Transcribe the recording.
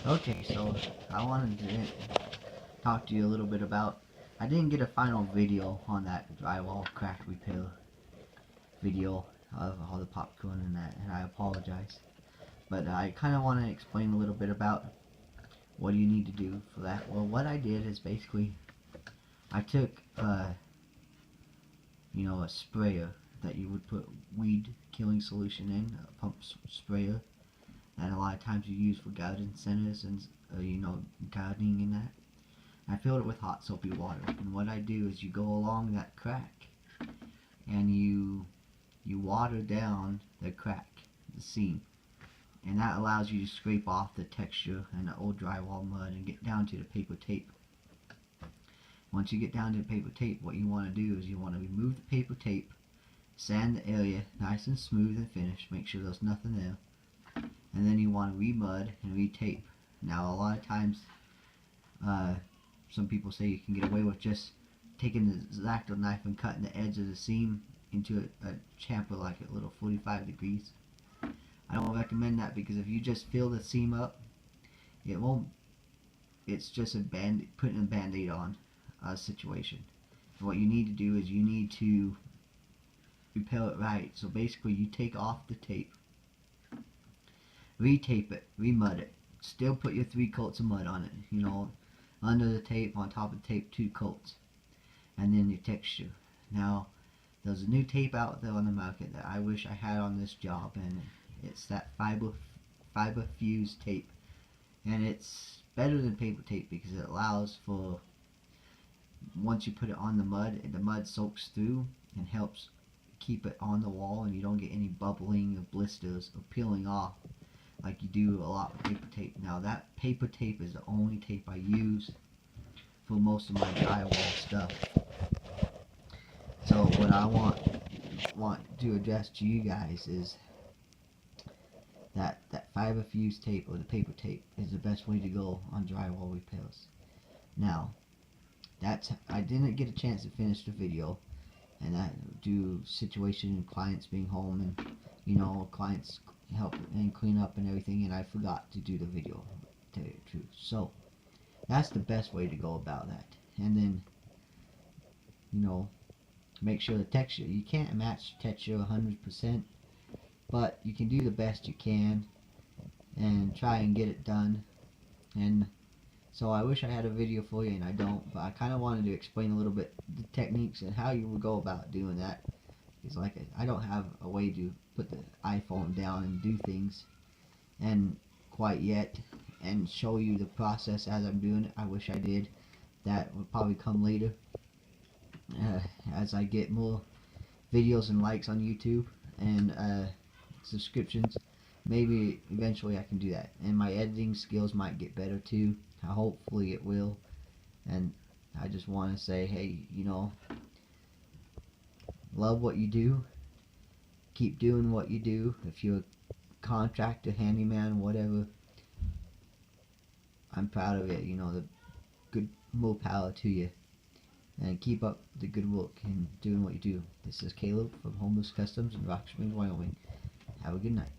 Okay, so I wanted to talk to you a little bit about. I didn't get a final video on that drywall crack repair video of all the popcorn and that, and I apologize. But I kind of want to explain a little bit about what you need to do for that. Well, what I did is basically I took a sprayer that you would put weed killing solution in, a pump sprayer that a lot of times you use for garden centers and gardening and that. I filled it with hot soapy water, and what I do is you go along that crack and you water down the crack, the seam, and that allows you to scrape off the texture and the old drywall mud and get down to the paper tape. Once you get down to the paper tape, what you want to do is you want to remove the paper tape, sand the area nice and smooth and finished, make sure there's nothing there, and then you want to re-mud and re-tape. Now a lot of times some people say you can get away with just taking the X-Acto knife and cutting the edge of the seam into a chamfer like a little 45 degrees. I don't recommend that because if you just fill the seam up, it won't. It's just putting a band-aid on a situation. And what you need to do is you need to repel it right. So basically you take off the tape, re-tape it, re-mud it, still put your 3 coats of mud on it, under the tape, on top of the tape, 2 coats, and then your texture. Now there's a new tape out there on the market that I wish I had on this job, and it's that fiber fuse tape, and it's better than paper tape because it allows for, once you put it on the mud soaks through and helps keep it on the wall, and you don't get any bubbling or blisters or peeling off like you do a lot with paper tape. Now that paper tape is the only tape I use for most of my drywall stuff. So what I want to address to you guys is that fiber fuse tape or the paper tape is the best way to go on drywall repairs. Now I didn't get a chance to finish the video, and that due situation clients being home and clients help and clean up and everything, and I forgot to do the video, to tell you the truth. So that's the best way to go about that. And then make sure the texture, you can't match texture 100%, but you can do the best you can and try and get it done. And so I wish I had a video for you, and I don't, but I kind of wanted to explain a little bit the techniques and how you would go about doing that. It's like I don't have a way to put the iPhone down and do things and quite yet and show you the process as I'm doing it. I wish I did. That would probably come later as I get more videos and likes on YouTube and subscriptions. Maybe eventually I can do that, and my editing skills might get better too. Hopefully it will. And I just want to say, hey, love what you do, keep doing what you do. If you're a contractor, handyman, whatever, I'm proud of it. The good, more power to you, and keep up the good work and doing what you do. This is Caleb from Homeless Customs in Rock Springs, Wyoming. Have a good night.